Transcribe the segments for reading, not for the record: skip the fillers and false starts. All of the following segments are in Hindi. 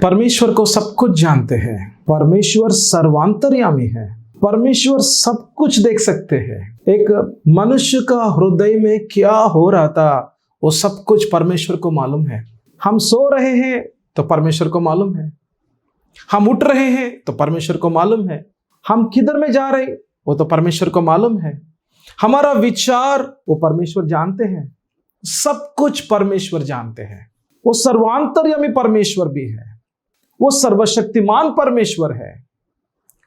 परमेश्वर को सब कुछ जानते हैं। परमेश्वर सर्वांतर्यामी है। परमेश्वर सब कुछ देख सकते हैं। एक मनुष्य का हृदय में क्या हो रहा था वो सब कुछ परमेश्वर को मालूम है। हम सो रहे हैं तो परमेश्वर को मालूम है, हम उठ रहे हैं तो परमेश्वर को मालूम है, हम किधर में जा रहे वो तो परमेश्वर को मालूम है, हमारा विचार वो परमेश्वर जानते हैं। सब कुछ परमेश्वर जानते हैं। वो सर्वांतर्यामी परमेश्वर भी है, वो सर्वशक्तिमान परमेश्वर है,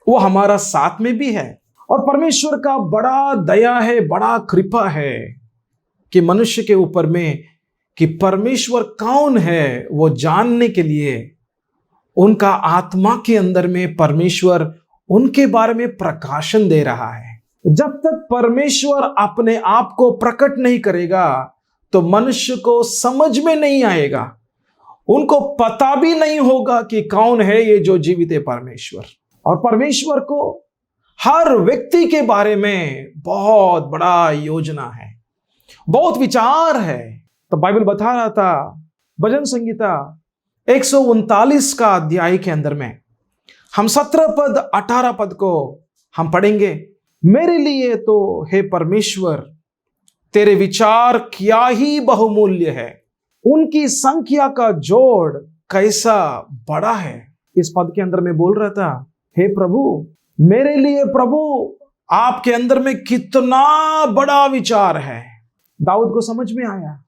वो हमारा साथ में भी है। और परमेश्वर का बड़ा दया है, बड़ा कृपा है कि मनुष्य के ऊपर में कि परमेश्वर कौन है वो जानने के लिए उनका आत्मा के अंदर में परमेश्वर उनके बारे में प्रकाशन दे रहा है। जब तक परमेश्वर अपने आप को प्रकट नहीं करेगा तो मनुष्य को समझ में नहीं आएगा, उनको पता भी नहीं होगा कि कौन है ये जो जीवित है परमेश्वर। और परमेश्वर को हर व्यक्ति के बारे में बहुत बड़ा योजना है, बहुत विचार है। तो बाइबल बता रहा था भजन संगीता 139 का अध्याय के अंदर में हम 17 पद 18 पद को हम पढ़ेंगे। मेरे लिए तो हे परमेश्वर तेरे विचार क्या ही बहुमूल्य है, उनकी संख्या का जोड़ कैसा बड़ा है। इस पद के अंदर में बोल रहा था, हे प्रभु मेरे लिए प्रभु आपके अंदर में कितना बड़ा विचार है। दाऊद को समझ में आया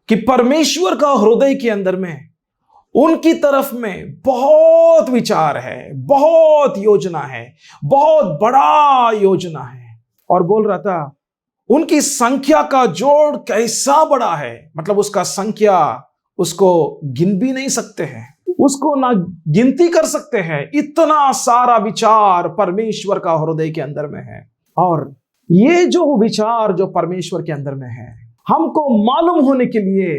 कि परमेश्वर का हृदय के अंदर में उनकी तरफ में बहुत विचार है, बहुत योजना है, बहुत बड़ा योजना है। और बोल रहा था उनकी संख्या का जोड़ कैसा बड़ा है, मतलब उसका संख्या उसको गिन भी नहीं सकते हैं, उसको ना गिनती कर सकते हैं। इतना सारा विचार परमेश्वर का हृदय के अंदर में है। और ये जो विचार जो परमेश्वर के अंदर में है, हमको मालूम होने के लिए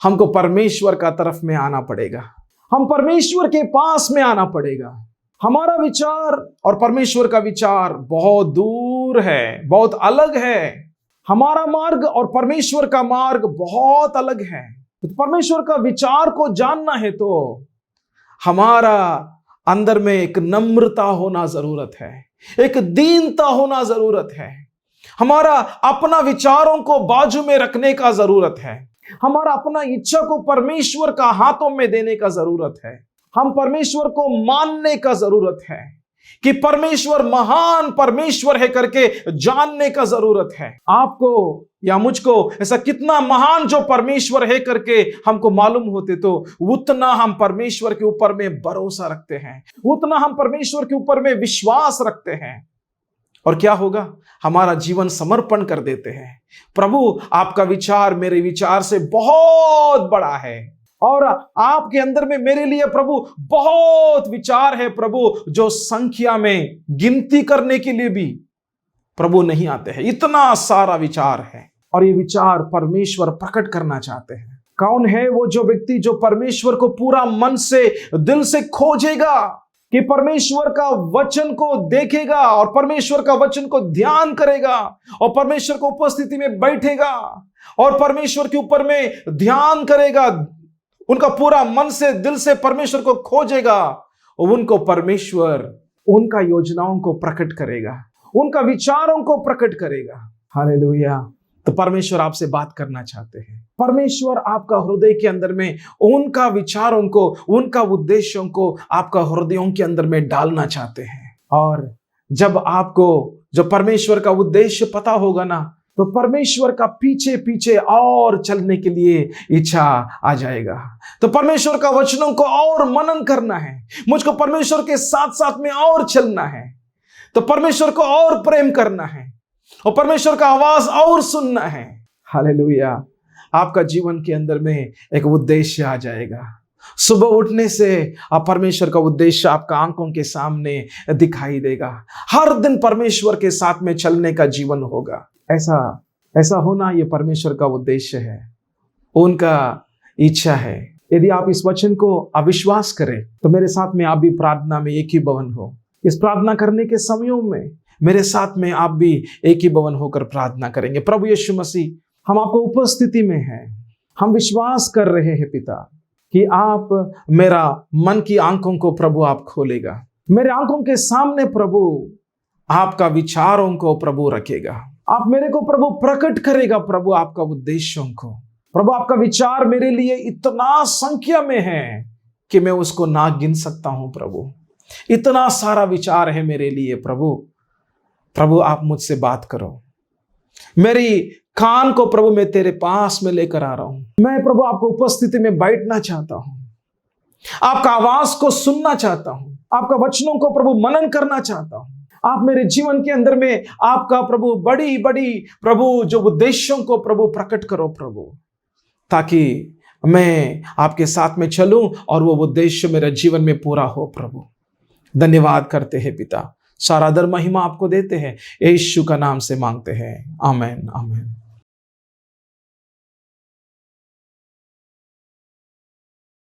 हमको परमेश्वर का तरफ में आना पड़ेगा, हम परमेश्वर के पास में आना पड़ेगा। हमारा विचार और परमेश्वर का विचार बहुत दूर है, बहुत अलग है। हमारा मार्ग और परमेश्वर का मार्ग बहुत अलग है। तो परमेश्वर का विचार को जानना है तो हमारा अंदर में एक नम्रता होना जरूरत है, एक दीनता होना जरूरत है। हमारा अपना विचारों को बाजू में रखने का जरूरत है, हमारा अपना इच्छा को परमेश्वर का हाथों में देने का जरूरत है। हम परमेश्वर को मानने का जरूरत है कि परमेश्वर महान परमेश्वर है करके जानने का जरूरत है। आपको या मुझको ऐसा कितना महान जो परमेश्वर है करके हमको मालूम होते तो उतना हम परमेश्वर के ऊपर में भरोसा रखते हैं, उतना हम परमेश्वर के ऊपर में विश्वास रखते हैं। और क्या होगा, हमारा जीवन समर्पण कर देते हैं। प्रभु आपका विचार मेरे विचार से बहुत बड़ा है और आपके अंदर में मेरे लिए प्रभु बहुत विचार है प्रभु, जो संख्या में गिनती करने के लिए भी प्रभु नहीं आते हैं। इतना सारा विचार है और ये विचार परमेश्वर प्रकट करना चाहते हैं। कौन है वो जो व्यक्ति जो परमेश्वर को पूरा मन से दिल से खोजेगा, कि परमेश्वर का वचन को देखेगा और परमेश्वर का वचन को ध्यान करेगा और परमेश्वर को उपस्थिति में बैठेगा और परमेश्वर के ऊपर में ध्यान करेगा, उनका पूरा मन से दिल से परमेश्वर को खोजेगा और उनको परमेश्वर उनका योजनाओं को प्रकट करेगा, उनका विचारों को प्रकट करेगा। हालेलुया। तो परमेश्वर आपसे बात करना चाहते हैं। परमेश्वर आपका हृदय के अंदर में उनका विचारों को, उनका उद्देश्यों को आपका हृदयों के अंदर में डालना चाहते हैं। और जब आपको जो परमेश्वर का उद्देश्य पता होगा ना, तो परमेश्वर का पीछे पीछे और चलने के लिए इच्छा आ जाएगा। तो परमेश्वर का वचनों को और मनन करना है, मुझको परमेश्वर के साथ साथ में और चलना है, तो परमेश्वर को और प्रेम करना है और परमेश्वर का आवाज और सुनना है। हालेलुया। आपका जीवन के अंदर में एक उद्देश्य आ जाएगा। सुबह उठने से आप परमेश्वर का उद्देश्य आपका आंखों के सामने दिखाई देगा। हर दिन परमेश्वर के साथ में चलने का जीवन होगा। ऐसा होना ये परमेश्वर का उद्देश्य है, उनका इच्छा है। यदि आप इस वचन को अविश्वास करें तो मेरे साथ में आप भी प्रार्थना में एक ही भवन हो। इस प्रार्थना करने के समयों में मेरे साथ में आप भी एक ही भवन होकर प्रार्थना करेंगे। प्रभु यीशु मसीह, हम आपको उपस्थिति में हैं, हम विश्वास कर रहे हैं पिता कि आप मेरा मन की आंखों को प्रभु आप खोलेगा, मेरे आंखों के सामने प्रभु आपका विचारों को प्रभु रखेगा, आप मेरे को प्रभु प्रकट करेगा प्रभु आपका उद्देश्यों को। प्रभु आपका विचार मेरे लिए इतना संख्या में है कि मैं उसको ना गिन सकता हूं प्रभु, इतना सारा विचार है मेरे लिए प्रभु। प्रभु आप मुझसे बात करो, मेरी कान को प्रभु मैं तेरे पास में लेकर आ रहा हूं। मैं प्रभु आपको उपस्थिति में बैठना चाहता हूं, आपका आवाज को सुनना चाहता हूं, आपका वचनों को प्रभु मनन करना चाहता हूं। आप मेरे जीवन के अंदर में आपका प्रभु बड़ी बड़ी प्रभु जो उद्देश्यों को प्रभु प्रकट करो प्रभु, ताकि मैं आपके साथ में चलूं और वो उद्देश्य मेरे जीवन में पूरा हो प्रभु। धन्यवाद करते हैं पिता, सारा आदर महिमा आपको देते हैं, यीशु का नाम से मांगते हैं, आमीन आमीन।